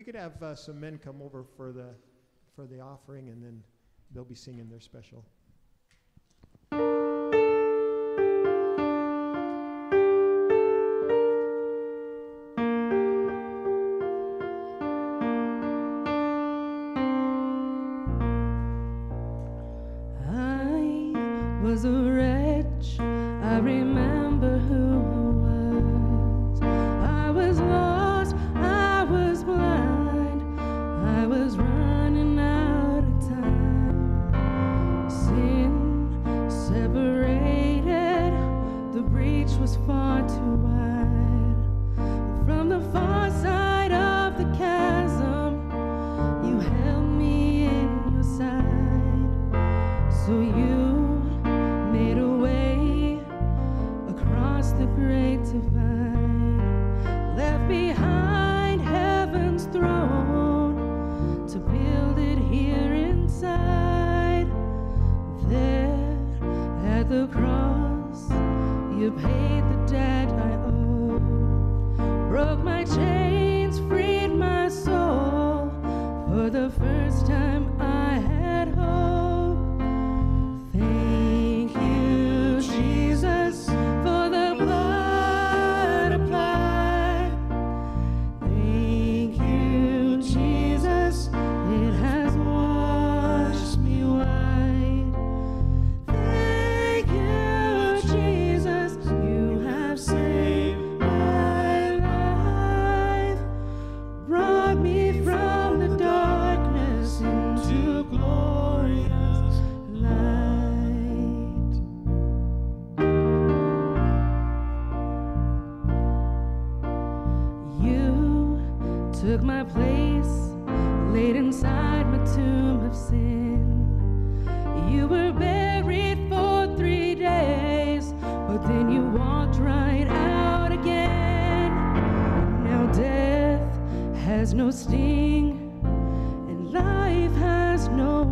could have some men come over for the offering, and then they'll be singing their special. I was a wretch. I remember who I was. I was lost. I was blind. I was running out of time. Sin separated. The breach was far too wide. From the far side of the chasm, you held me in your side. So you made a way across the great divide, left behind heaven's throne to build it here inside. There at the cross, you paid the debt I owed, broke my chains, freed my soul. For the first time I had hope. Thank you, Jesus, for the blood applied. Thank you, Jesus, it has washed me white. Thank you, Jesus, you have saved my life, brought me from the darkness into glorious light. You took my place, laid inside my tomb of sin. You were buried for 3 days, but then you walked right out again. Now death has no sting, and life has no